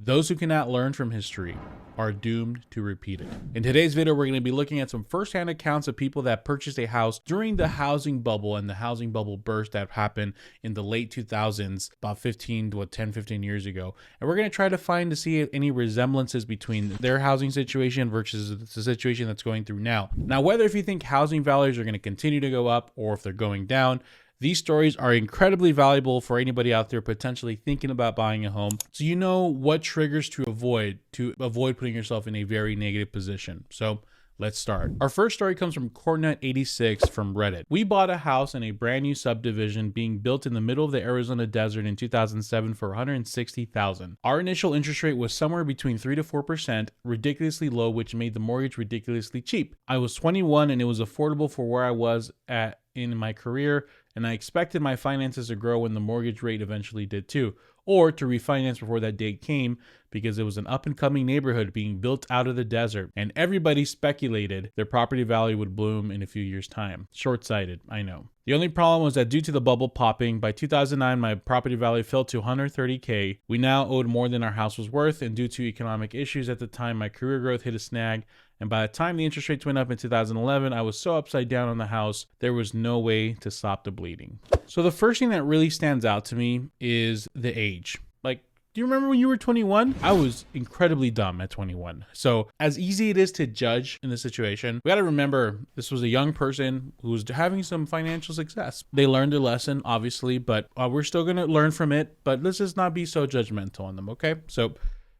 Those who cannot learn from history are doomed to repeat it. In today's video, we're going to be looking at some firsthand accounts of people that purchased a house during the housing bubble and the housing bubble burst that happened in the late 2000s, about 10-15 years ago. And we're going to try to see any resemblances between their housing situation versus the situation that's going through now. Now, whether if you think housing values are going to continue to go up or if they're going down, these stories are incredibly valuable for anybody out there potentially thinking about buying a home, so you know what triggers to avoid putting yourself in a very negative position. So let's start. Our first story comes from Cornet86 from Reddit. We bought a house in a brand new subdivision being built in the middle of the Arizona desert in 2007 for $160,000. Our initial interest rate was somewhere between 3 to 4%, ridiculously low, which made the mortgage ridiculously cheap. I was 21 and it was affordable for where I was at in my career, and I expected my finances to grow when the mortgage rate eventually did too, or to refinance before that date came, because it was an up-and-coming neighborhood being built out of the desert, and everybody speculated their property value would bloom in a few years' time. Short-sighted, I know. The only problem was that due to the bubble popping, by 2009 my property value fell to $130K. We now owed more than our house was worth, and due to economic issues at the time, my career growth hit a snag, and by the time the interest rates went up in 2011, I was so upside down on the house, there was no way to stop the bleeding. So the first thing that really stands out to me is the age. Like, do you remember when you were 21? I was incredibly dumb at 21. So as easy it is to judge in this situation, we got to remember this was a young person who was having some financial success. They learned their lesson, obviously, but we're still going to learn from it. But let's just not be so judgmental on them, okay? So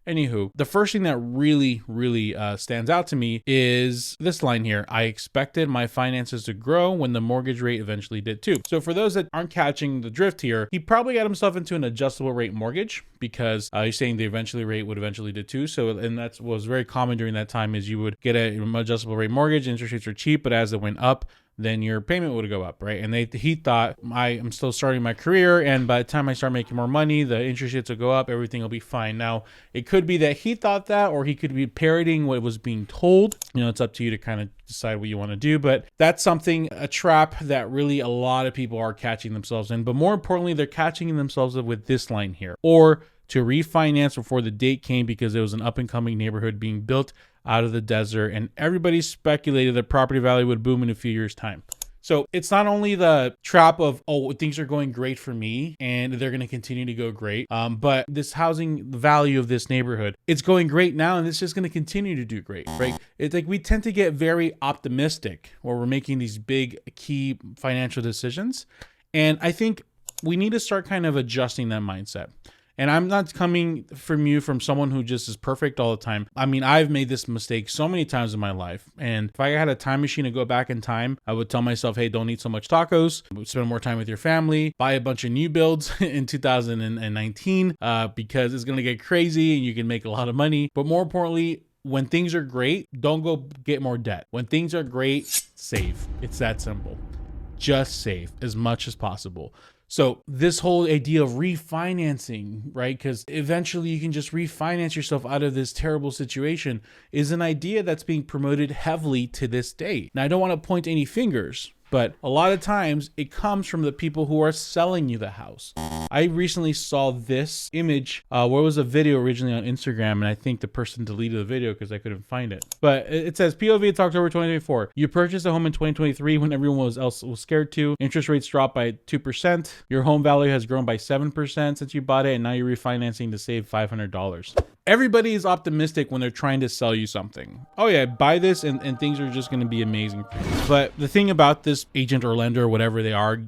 anywho, the first thing that really stands out to me is this line here. I expected my finances to grow when the mortgage rate eventually did too. So for those that aren't catching the drift here, he probably got himself into an adjustable rate mortgage because he's saying the rate would eventually did too. So, and that was very common during that time, is you would get an adjustable rate mortgage, interest rates are cheap, but as it went up, then your payment would go up, right? And he thought, I'm still starting my career, and by the time I start making more money, the interest rates will go up, everything will be fine. Now, it could be that he thought that, or he could be parroting what was being told. You know, it's up to you to kind of decide what you want to do, but that's a trap that really a lot of people are catching themselves in. But more importantly, they're catching themselves with this line here, or to refinance before the date came because it was an up-and-coming neighborhood being built out of the desert, and everybody speculated that property value would boom in a few years' time. So it's not only the trap of, oh, things are going great for me and they're going to continue to go great, but this housing value of this neighborhood, it's going great now and it's just going to continue to do great, right? It's like we tend to get very optimistic when we're making these big key financial decisions. And I think we need to start kind of adjusting that mindset. And I'm not coming from someone who just is perfect all the time. I mean, I've made this mistake so many times in my life. And if I had a time machine to go back in time, I would tell myself, hey, don't eat so much tacos, spend more time with your family, buy a bunch of new builds in 2019 because it's going to get crazy and you can make a lot of money. But more importantly, when things are great, don't go get more debt. When things are great, save. It's that simple. Just save as much as possible. So this whole idea of refinancing, right? Because eventually you can just refinance yourself out of this terrible situation, is an idea that's being promoted heavily to this day. Now, I don't want to point any fingers, but a lot of times it comes from the people who are selling you the house. I recently saw this image where it was a video originally on Instagram, and I think the person deleted the video because I couldn't find it. But it says, POV, it's October 2024. You purchased a home in 2023 when everyone else was scared to. Interest rates dropped by 2%. Your home value has grown by 7% since you bought it, and now you're refinancing to save $500. Everybody is optimistic when they're trying to sell you something. Oh yeah, buy this and things are just going to be amazing for you. But the thing about this agent or lender or whatever they are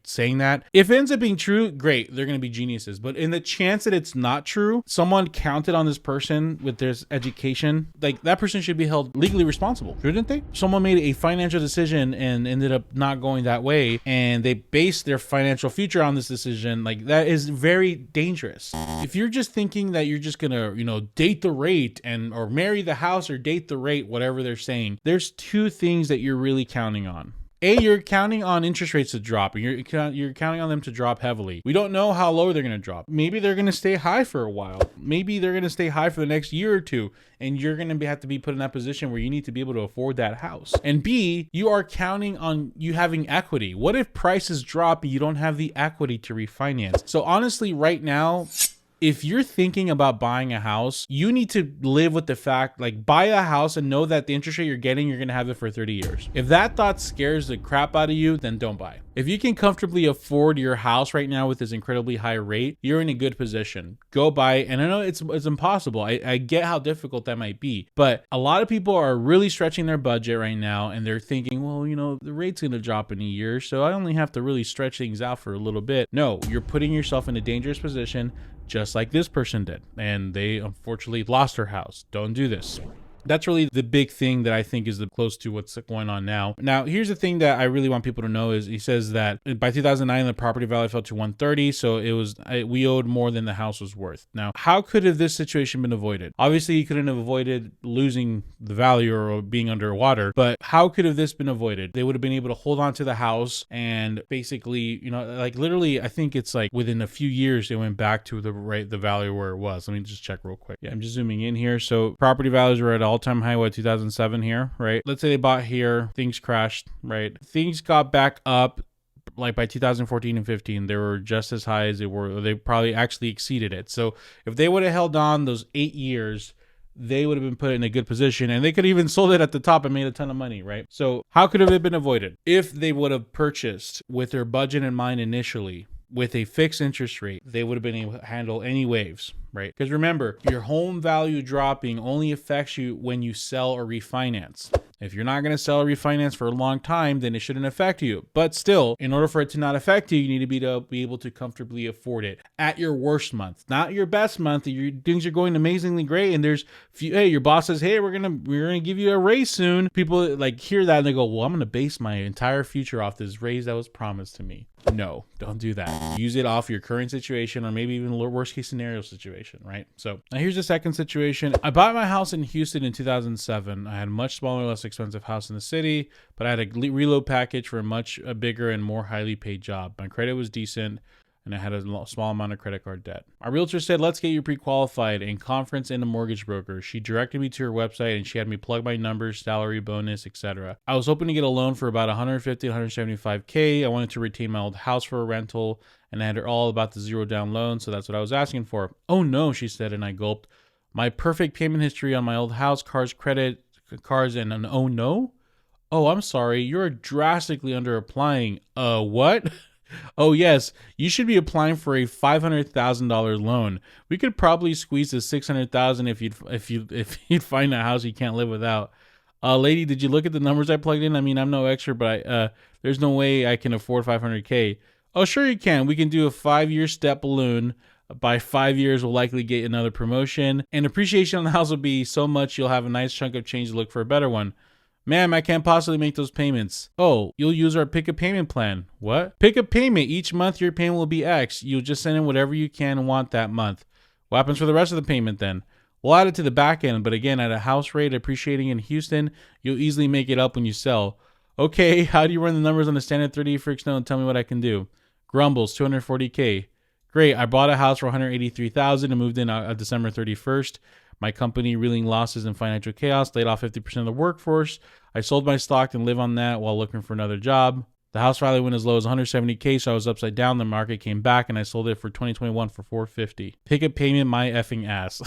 saying that, if it ends up being true, great, they're going to be geniuses. But in the chance that it's not true, someone counted on this person with their education, like that person should be held legally responsible, shouldn't they? Someone made a financial decision and ended up not going that way, and they based their financial future on this decision. Like, that is very dangerous. If you're just thinking that you're just going to, date the rate or marry the house or date the rate, whatever they're saying, there's two things that you're really counting on. You're counting on interest rates to drop, and you're counting on them to drop heavily. We don't know how low they're going to drop. Maybe they're going to stay high for a while. Maybe they're going to stay high for the next year or two, and you're going to have to be put in that position where you need to be able to afford that house. And B, you are counting on you having equity. What if prices drop and you don't have the equity to refinance? So honestly, right now, if you're thinking about buying a house, you need to live with the fact, like, buy a house and know that the interest rate you're getting, you're going to have it for 30 years. If that thought scares the crap out of you, then don't buy. If you can comfortably afford your house right now with this incredibly high rate, you're in a good position. Go buy it. And I know it's impossible. I get how difficult that might be, but a lot of people are really stretching their budget right now, and they're thinking, well, you know, the rate's going to drop in a year, so I only have to really stretch things out for a little bit. No, you're putting yourself in a dangerous position, just like this person did, and they unfortunately lost their house. Don't do this. That's really the big thing that I think is the close to what's going on now. Now, here's the thing that I really want people to know is he says that by 2009, the property value fell to 130. So we owed more than the house was worth. Now, how could have this situation been avoided? Obviously, you couldn't have avoided losing the value or being underwater, but how could have this been avoided? They would have been able to hold on to the house and basically, you know, like literally, I think it's like within a few years, they went back to the value where it was. Let me just check real quick. Yeah, I'm just zooming in here. So property values were at all-time high, 2007 here, right? Let's say they bought here, things crashed, right? Things got back up like by 2014 and 15, they were just as high as they were. They probably actually exceeded it. So if they would have held on those 8 years, they would have been put in a good position, and they could even sold it at the top and made a ton of money, right? So how could have it been avoided? If they would have purchased with their budget in mind initially, with a fixed interest rate, they would have been able to handle any waves, right? Because remember, your home value dropping only affects you when you sell or refinance. If you're not going to sell or refinance for a long time, then it shouldn't affect you. But still, in order for it to not affect you, you need to be able to comfortably afford it at your worst month, not your best month. Your things are going amazingly great, and hey, your boss says, hey, we're gonna give you a raise soon. People like hear that and they go, well, I'm gonna base my entire future off this raise that was promised to me. No, don't do that. Use it off your current situation, or maybe even a worst case scenario situation, right? So now here's the second situation. I bought my house in Houston in 2007. I had a much smaller, less expensive house in the city, but I had a reload package for a much bigger and more highly paid job. My credit was decent, and I had a small amount of credit card debt. Our realtor said, let's get you pre-qualified and conference in a mortgage broker. She directed me to her website, and she had me plug my numbers, salary, bonus, etc. I was hoping to get a loan for about $150,000, $175,000. I wanted to retain my old house for a rental, and I had her all about the zero down loan, so that's what I was asking for. Oh no, she said, and I gulped. My perfect payment history on my old house, cars, and an oh no? Oh, I'm sorry, you're drastically under applying. What? Oh yes, you should be applying for a $500,000 loan. We could probably squeeze the $600,000 if you'd find a house you can't live without. Lady, did you look at the numbers I plugged in? I mean, I'm no expert, but there's no way I can afford $500K. Oh, sure you can. We can do a 5-year step balloon. By 5 years, we'll likely get another promotion, and appreciation on the house will be so much you'll have a nice chunk of change to look for a better one. Ma'am, I can't possibly make those payments. Oh, you'll use our pick a payment plan. What? Pick a payment. Each month your payment will be X. You'll just send in whatever you can and want that month. What happens for the rest of the payment then? We'll add it to the back end, but again, at a house rate appreciating in Houston, you'll easily make it up when you sell. Okay, how do you run the numbers on a standard 30 fixed note and tell me what I can do? Grumbles, $240K. Great, I bought a house for $183,000 and moved in December 31st. My company reeling losses and financial chaos, laid off 50% of the workforce. I sold my stock and live on that while looking for another job. The house value went as low as $170K, so I was upside down. The market came back and I sold it for 2021 for $450. Pick a payment, my effing ass.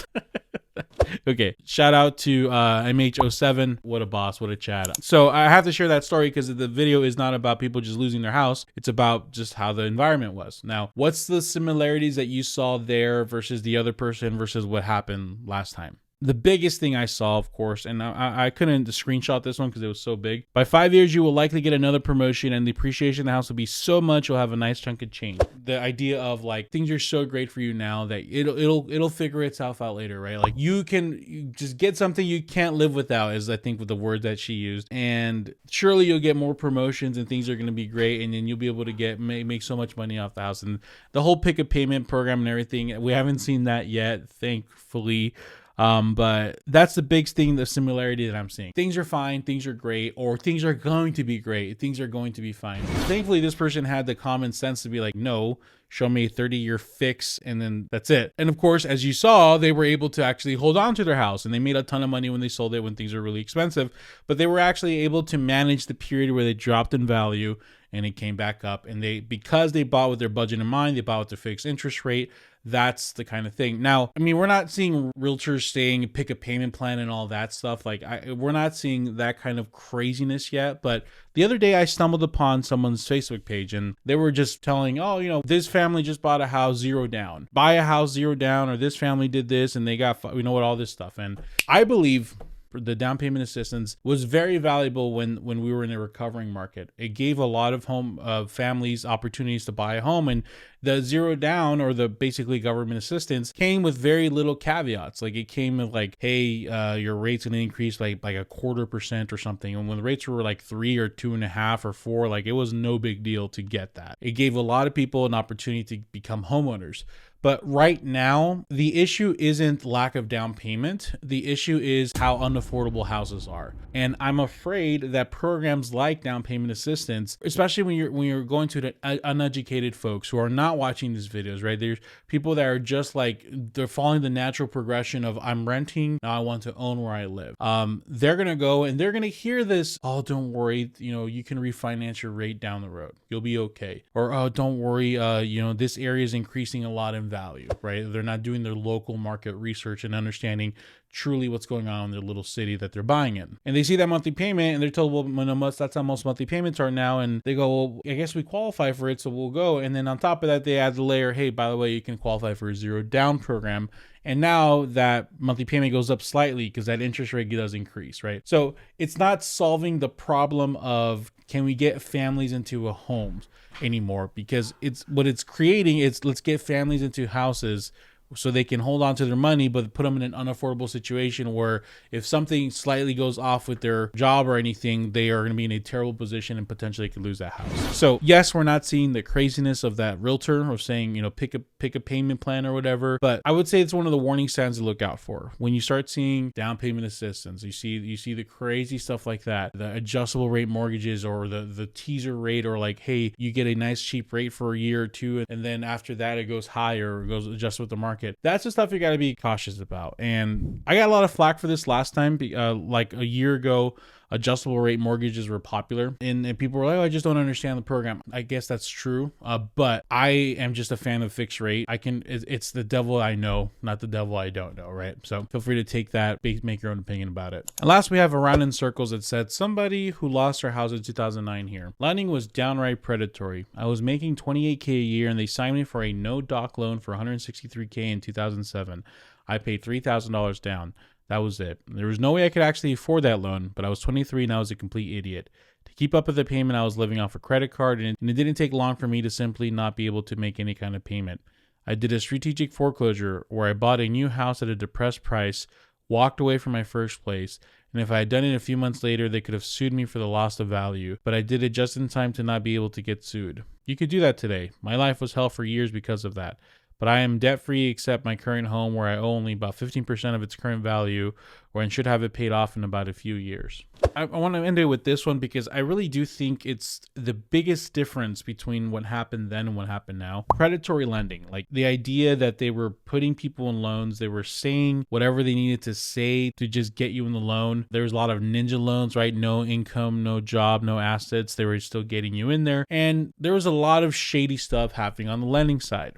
Okay, shout out to MH07. What a boss, what a Chad. So I have to share that story because the video is not about people just losing their house. It's about just how the environment was. Now, what's the similarities that you saw there versus the other person versus what happened last time? The biggest thing I saw, of course, and I couldn't screenshot this one because it was so big. By 5 years, you will likely get another promotion, and the appreciation of the house will be so much you'll have a nice chunk of change. The idea of like things are so great for you now that it'll figure itself out later, right? Like you just get something you can't live without, is I think with the word that she used, and surely you'll get more promotions and things are going to be great, and then you'll be able to make so much money off the house. And the whole pick a payment program and everything, we haven't seen that yet, thankfully. But that's the big thing, the similarity that I'm seeing. Things are fine, things are great, or things are going to be great, things are going to be fine. Thankfully, this person had the common sense to be like, no, show me a 30-year fix, and then that's it. And of course, as you saw, they were able to actually hold on to their house, and they made a ton of money when they sold it when things were really expensive, but they were actually able to manage the period where they dropped in value and it came back up. And because they bought with their budget in mind, they bought with the fixed interest rate. That's the kind of thing. Now, I mean, we're not seeing realtors saying pick a payment plan and all that stuff. Like, we're not seeing that kind of craziness yet. But the other day I stumbled upon someone's Facebook page and they were just telling, oh, this family just bought a house 0 down. Buy a house 0 down, or this family did this and they got, all this stuff. And I believe the down payment assistance was very valuable when we were in a recovering market. It gave a lot of families opportunities to buy a home, and the 0 down, or the basically government assistance, came with very little caveats. Like, it came with like, hey, your rate's gonna increase like 0.25% or something. And when the rates were like 3 or 2.5 or 4, like, it was no big deal to get that. It gave a lot of people an opportunity to become homeowners. But right now, the issue isn't lack of down payment. The issue is how unaffordable houses are. And I'm afraid that programs like down payment assistance, especially when you're going to the uneducated folks who are not watching these videos, right? There's people that are just like, they're following the natural progression of, I'm renting, now I want to own where I live. They're going to go and they're going to hear this, oh, don't worry, you can refinance your rate down the road. You'll be okay. Or, oh, don't worry, this area is increasing a lot in value, right? They're not doing their local market research and understanding truly what's going on in their little city that they're buying in. And they see that monthly payment and they're told, well, that's how most monthly payments are now. And they go, well, I guess we qualify for it, so we'll go. And then on top of that, they add the layer, hey, by the way, you can qualify for a 0 down program. And now that monthly payment goes up slightly because that interest rate does increase, right? So it's not solving the problem of, can we get families into a home anymore? Because it's creating, let's get families into houses so they can hold on to their money, but put them in an unaffordable situation where if something slightly goes off with their job or anything, they are going to be in a terrible position and potentially could lose that house. So yes, we're not seeing the craziness of that realtor or saying, pick a payment plan or whatever, but I would say it's one of the warning signs to look out for. When you start seeing down payment assistance, you see the crazy stuff like that, the adjustable rate mortgages, or the teaser rate, or like, hey, you get a nice cheap rate for a year or two, and then after that it goes higher, or goes adjust with the market. That's the stuff you got to be cautious about. And I got a lot of flack for this last time. Like a year ago, adjustable rate mortgages were popular, and people were like, oh, I just don't understand the program. I guess that's true, but I am just a fan of fixed rate. It's the devil I know, not the devil I don't know, right? So feel free to take that, make your own opinion about it. And last, we have Around in Circles that said, somebody who lost their house in 2009 here. Lending was downright predatory. I was making $28K a year and they signed me for a no doc loan for $163K in 2007. I paid $3,000 down. That was it. There was no way I could actually afford that loan, but I was 23 and I was a complete idiot. To keep up with the payment, I was living off a credit card, and it didn't take long for me to simply not be able to make any kind of payment. I did a strategic foreclosure where I bought a new house at a depressed price, walked away from my first place, and if I had done it a few months later, they could have sued me for the loss of value, but I did it just in time to not be able to get sued. You could do that today. My life was hell for years because of that. But I am debt-free except my current home, where I owe only about 15% of its current value, or I should have it paid off in about a few years. I want to end it with this one because I really do think it's the biggest difference between what happened then and what happened now. Predatory lending, like the idea that they were putting people in loans, they were saying whatever they needed to say to just get you in the loan. There was a lot of ninja loans, right? No income, no job, no assets. They were still getting you in there. And there was a lot of shady stuff happening on the lending side.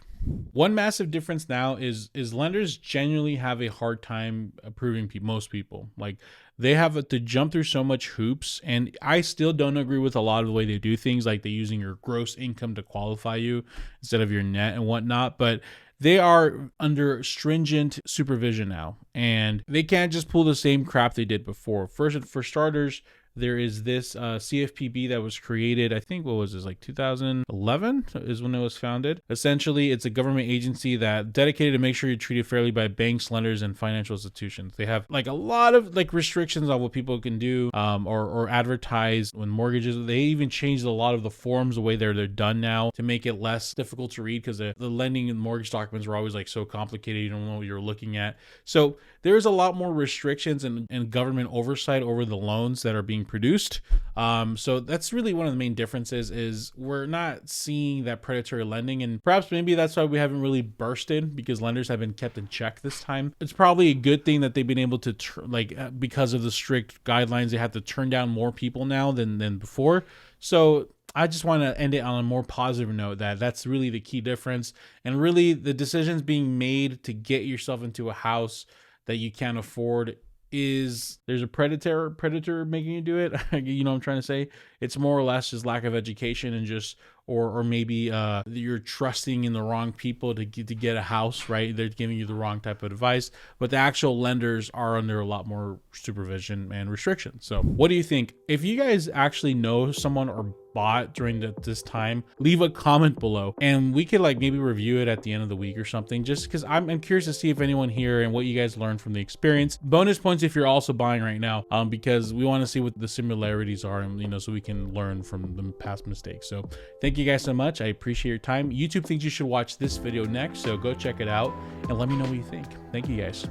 One massive difference now is lenders genuinely have a hard time approving most people. Like, they have to jump through so much hoops, and I still don't agree with a lot of the way they do things, like they're using your gross income to qualify you instead of your net and whatnot. But they are under stringent supervision now, and they can't just pull the same crap they did before. First, for starters, there is this CFPB that was created, I think, what was this, like 2011 is when it was founded. Essentially, it's a government agency that dedicated to make sure you're treated fairly by banks, lenders, and financial institutions. They have like a lot of like restrictions on what people can do or advertise when mortgages. They even changed a lot of the forms, the way they're done now, to make it less difficult to read, because the lending and mortgage documents were always like so complicated, you don't know what you're looking at. So there's a lot more restrictions and government oversight over the loans that are being produced. So that's really one of the main differences, is we're not seeing that predatory lending, and perhaps maybe that's why we haven't really bursted, because lenders have been kept in check this time. It's probably a good thing that they've been able to because of the strict guidelines, they have to turn down more people now than before. So I just want to end it on a more positive note, that that's really the key difference. And really the decisions being made to get yourself into a house that you can't afford is, there's a predator making you do it. You know what I'm trying to say? It's more or less just lack of education, and just, or maybe you're trusting in the wrong people to get a house, right? They're giving you the wrong type of advice, but the actual lenders are under a lot more supervision and restriction. So what do you think? If you guys actually know someone or bought during this time, leave a comment below and we could like maybe review it at the end of the week or something, just because I'm curious to see if anyone here and what you guys learned from the experience. Bonus points if you're also buying right now, because we want to see what the similarities are, and you know, so we can learn from the past mistakes. So thank you guys so much. I appreciate your time. YouTube thinks you should watch this video next, so go check it out and let me know what you think. Thank you guys.